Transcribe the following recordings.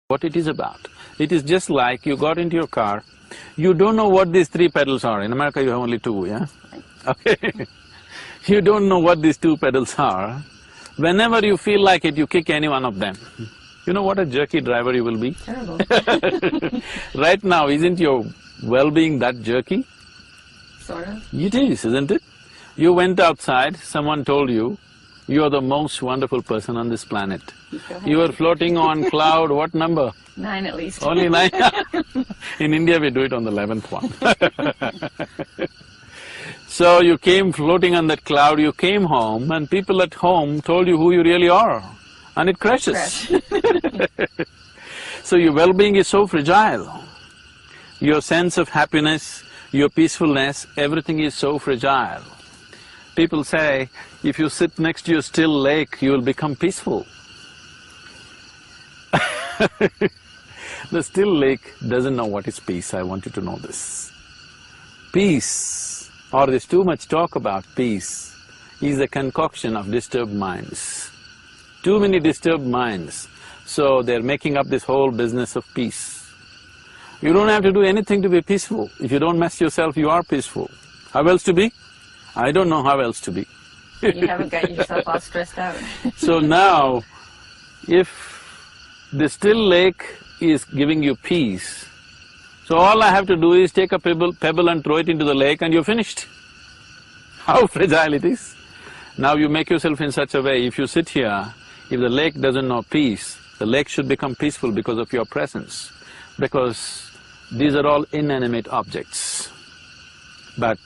what it is about. It is just like you got into your car, you don't know what these three pedals are. In America you have only two, yeah? Okay. You don't know what these two pedals are. Whenever you feel like it, you kick any one of them. You know what a jerky driver you will be? Terrible. Right now, isn't your well-being that jerky? Sort of. It is, isn't it? You went outside, someone told you, you're the most wonderful person on this planet. You were floating on cloud, what number? 9 at least. Only 9? In India we do it on the 11th one. So you came floating on that cloud, you came home and people at home told you who you really are and it crashes. So your well-being is so fragile. Your sense of happiness, your peacefulness, everything is so fragile. People say, if you sit next to a still lake, you will become peaceful. The still lake doesn't know what is peace, I want you to know this. Peace, or there's too much talk about peace, is a concoction of disturbed minds. Too many disturbed minds, so they're making up this whole business of peace. You don't have to do anything to be peaceful. If you don't mess yourself, you are peaceful. How else to be? I don't know how else to be. You haven't got yourself all stressed out. So now, if the still lake is giving you peace, so all I have to do is take a pebble and throw it into the lake and you're finished. How fragile it is. Now you make yourself in such a way, if you sit here, if the lake doesn't know peace, the lake should become peaceful because of your presence, because these are all inanimate objects. But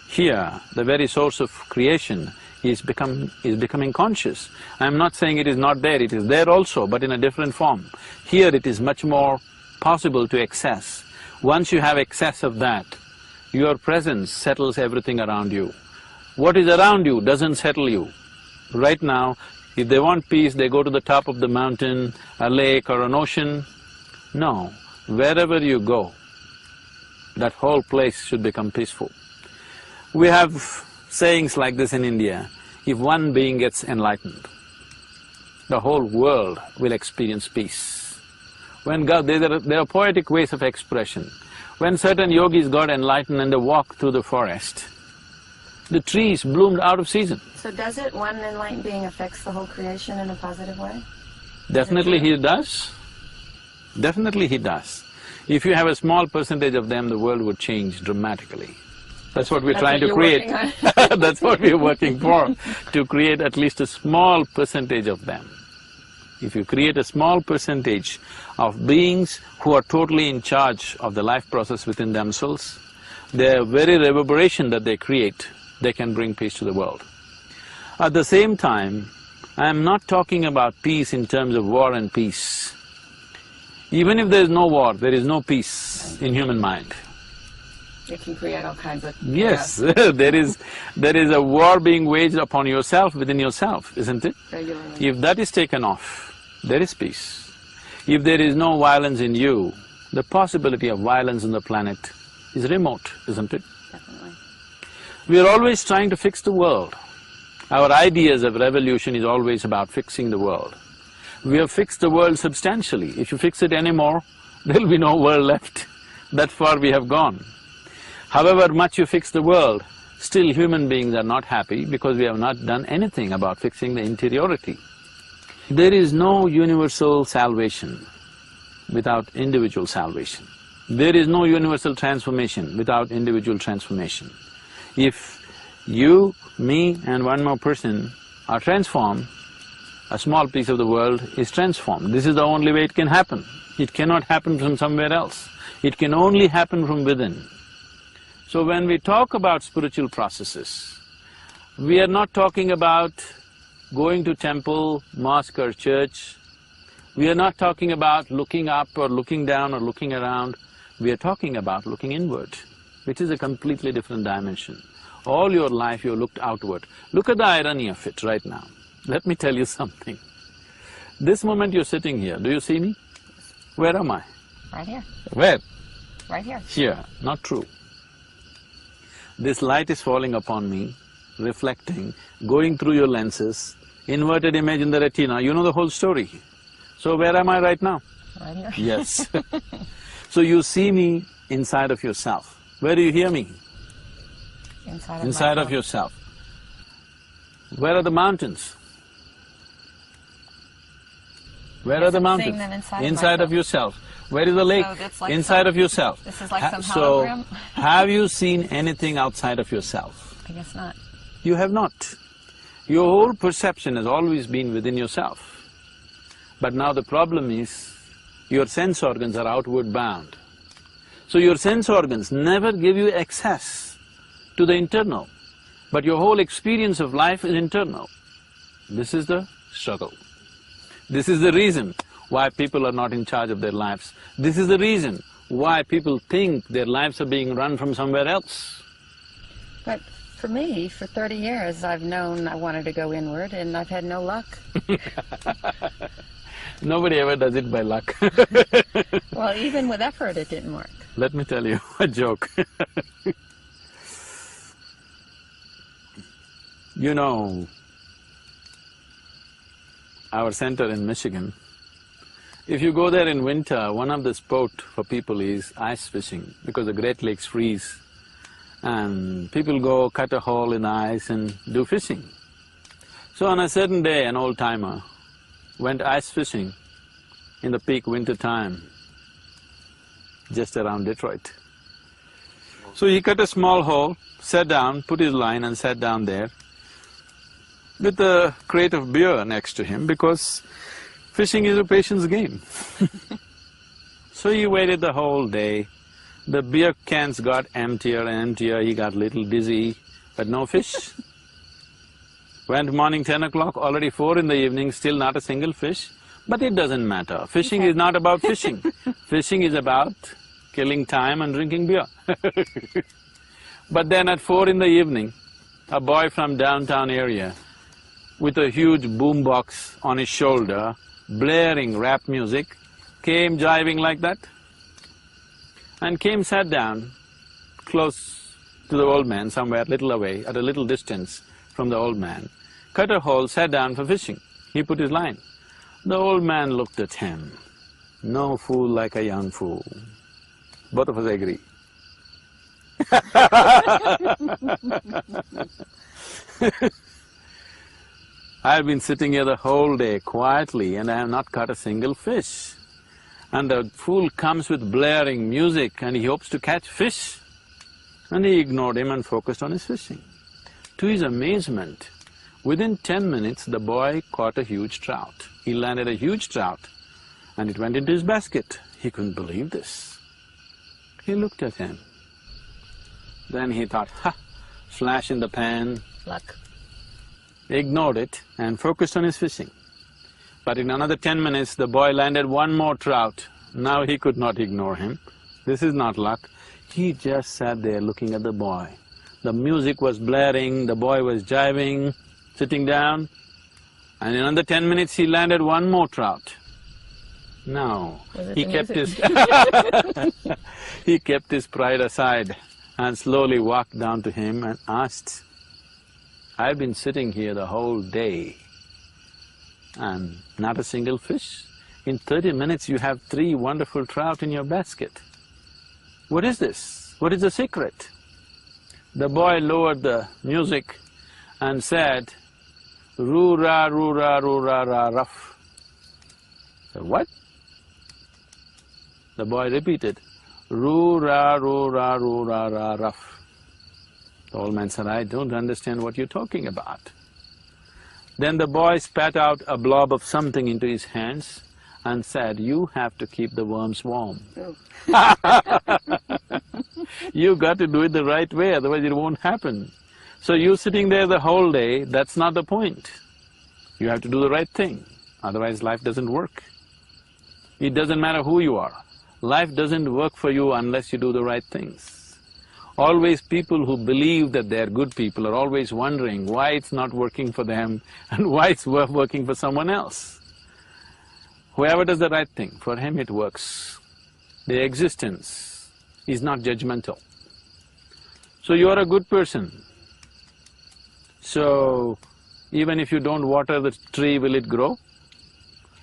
here, the very source of creation is becoming conscious. I'm not saying it is not there, it is there also, but in a different form. Here it is much more possible to access. Once you have access of that, your presence settles everything around you. What is around you doesn't settle you. Right now, if they want peace, they go to the top of the mountain, a lake or an ocean. No, wherever you go, that whole place should become peaceful. We have sayings like this in India, if one being gets enlightened, the whole world will experience peace. When God… there are poetic ways of expression. When certain yogis got enlightened and they walked through the forest, the trees bloomed out of season. So does it, one enlightened being affects the whole creation in a positive way? Definitely he does. Definitely he does. If you have a small percentage of them, the world would change dramatically. That's what we're trying to create. That's what we're working for, to create at least a small percentage of them. If you create a small percentage of beings who are totally in charge of the life process within themselves, their very reverberation that they create, they can bring peace to the world. At the same time, I'm not talking about peace in terms of war and peace. Even if there is no war, there is no peace in human mind. It can create all kinds of… Yes, there is a war being waged upon yourself, within yourself, isn't it? Regularly. If that is taken off, there is peace. If there is no violence in you, the possibility of violence on the planet is remote, isn't it? Definitely. We are always trying to fix the world. Our ideas of revolution is always about fixing the world. We have fixed the world substantially. If you fix it anymore, there'll be no world left. That far we have gone. However much you fix the world, still human beings are not happy because we have not done anything about fixing the interiority. There is no universal salvation without individual salvation. There is no universal transformation without individual transformation. If you, me and one more person are transformed, a small piece of the world is transformed. This is the only way it can happen. It cannot happen from somewhere else. It can only happen from within. So when we talk about spiritual processes, we are not talking about going to temple, mosque or church. We are not talking about looking up or looking down or looking around. We are talking about looking inward, which is a completely different dimension. All your life you looked outward. Look at the irony of it right now. Let me tell you something. This moment you're sitting here, do you see me? Where am I? Right here. Where? Right here. Here, not true. This light is falling upon me, reflecting, going through your lenses, inverted image in the retina, you know the whole story. So where am I right now? Right here? Yes. So you see me inside of yourself. Where do you hear me? Inside Of yourself. Where are the mountains? Where Yes, are the I'm mountains? seeing them inside of myself. yourself. Where is the lake? So that's like inside some- of yourself. This is like some So, hologram? have you seen anything outside of yourself? I guess not. You have not. Your whole perception has always been within yourself. But now the problem is, your sense organs are outward bound. So your sense organs never give you access to the internal, but your whole experience of life is internal. This is the struggle. This is the reason why people are not in charge of their lives. This is the reason why people think their lives are being run from somewhere else. But for me, for 30 years, I've known I wanted to go inward, and I've had no luck. Nobody ever does it by luck. Well, even with effort, it didn't work. Let me tell you a joke. You know, our center in Michigan, if you go there in winter, one of the sport for people is ice fishing, because the Great Lakes freeze. And people go cut a hole in the ice and do fishing. So on a certain day, an old-timer went ice fishing in the peak winter time, just around Detroit. So he cut a small hole, sat down, put his line and sat down there with a crate of beer next to him, because fishing is a patience game. So he waited the whole day. The beer cans got emptier and emptier, he got little dizzy, but no fish. Went morning 10 o'clock, already 4 in the evening, still not a single fish. But it doesn't matter, fishing is not about fishing. Fishing is about killing time and drinking beer. But then at 4 in the evening, a boy from downtown area with a huge boombox on his shoulder, blaring rap music, came jiving like that, and came, sat down close to the old man, somewhere little away, at a little distance from the old man, cut a hole, sat down for fishing. He put his line. The old man looked at him. No fool like a young fool. Both of us agree. I've been sitting here the whole day quietly and I have not caught a single fish. And the fool comes with blaring music and he hopes to catch fish. And he ignored him and focused on his fishing. To his amazement, within 10 minutes the boy caught a huge trout. He landed a huge trout and it went into his basket. He couldn't believe this. He looked at him. Then he thought, ha, flash in the pan. Luck. Ignored it and focused on his fishing. But in another 10 minutes, the boy landed one more trout. Now he could not ignore him. This is not luck. He just sat there looking at the boy. The music was blaring, the boy was jiving, sitting down, and in another 10 minutes he landed one more trout. Now, he kept his… he kept his pride aside and slowly walked down to him and asked, I've been sitting here the whole day and not a single fish. In 30 minutes you have 3 wonderful trout in your basket. What is this? What is the secret? The boy lowered the music and said, roo-ra, roo-ra, roo-ra, ra, rough. Said, what? The boy repeated, roo-ra, roo-ra, roo-ra, ra, rough. The old man said, I don't understand what you're talking about. Then the boy spat out a blob of something into his hands and said, you have to keep the worms warm. You got to do it the right way, otherwise it won't happen. So you sitting there the whole day, that's not the point. You have to do the right thing, otherwise life doesn't work. It doesn't matter who you are, life doesn't work for you unless you do the right things. Always people who believe that they're good people are always wondering why it's not working for them and why it's working for someone else. Whoever does the right thing, for him it works. The existence is not judgmental. So you're a good person. So, even if you don't water the tree, will it grow?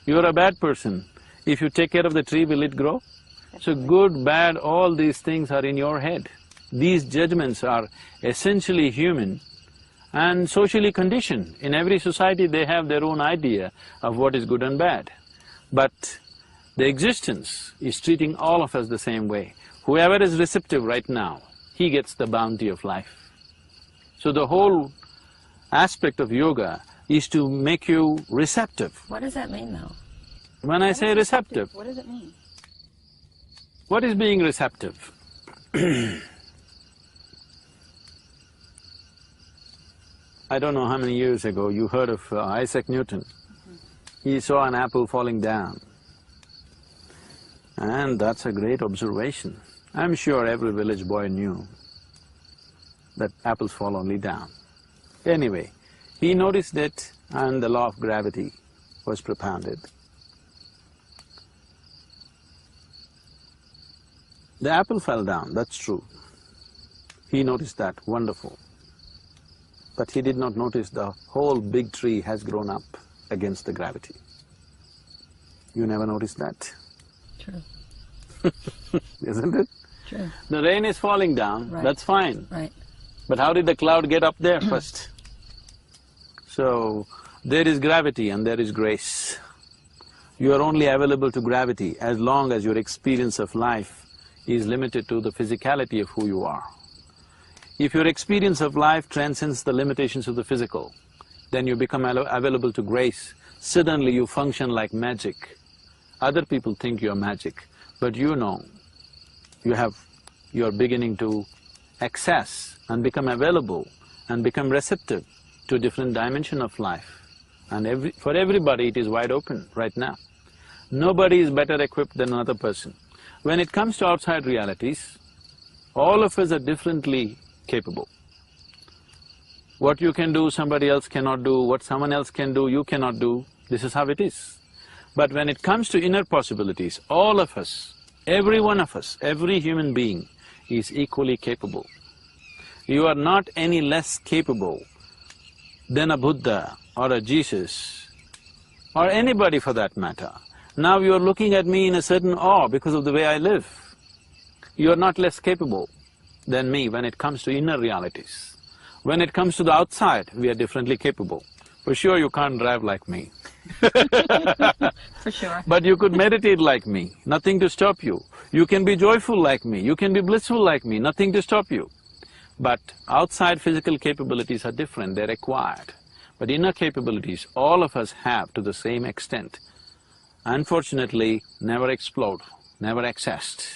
You're a bad person. If you take care of the tree, will it grow? So good, bad, all these things are in your head. These judgments are essentially human and socially conditioned. In every society they have their own idea of what is good and bad. But the existence is treating all of us the same way. Whoever is receptive right now, he gets the bounty of life. So the whole aspect of yoga is to make you receptive. What does that mean, though? When I say receptive, What does it mean? what is being receptive? I don't know how many years ago you heard of Isaac Newton. He saw an apple falling down. And that's a great observation. I'm sure every village boy knew that apples fall only down. Anyway, he noticed it and the law of gravity was propounded. The apple fell down, that's true. He noticed that, wonderful. But he did not notice the whole big tree has grown up against the gravity. You never noticed that? True. Isn't it? True. The rain is falling down, Right. that's fine. Right. But how did the cloud get up there first? So, there is gravity and there is grace. You are only available to gravity as long as your experience of life is limited to the physicality of who you are. If your experience of life transcends the limitations of the physical, then you become available to grace. Suddenly you function like magic. Other people think you're magic, but you know, you're beginning to access and become available and become receptive to a different dimension of life. And for everybody it is wide open right now. Nobody is better equipped than another person. When it comes to outside realities, all of us are differently capable. What you can do, somebody else cannot do, what someone else can do, you cannot do, this is how it is. But when it comes to inner possibilities, all of us, every one of us, every human being is equally capable. You are not any less capable than a Buddha or a Jesus or anybody for that matter. Now you are looking at me in a certain awe because of the way I live. You are not less capable than me when it comes to inner realities. When it comes to the outside, we are differently capable. For sure you can't drive like me. For sure. But you could meditate like me, nothing to stop you. You can be joyful like me, you can be blissful like me, nothing to stop you. But outside physical capabilities are different, they're acquired. But inner capabilities, all of us have to the same extent. Unfortunately, never explored, never accessed.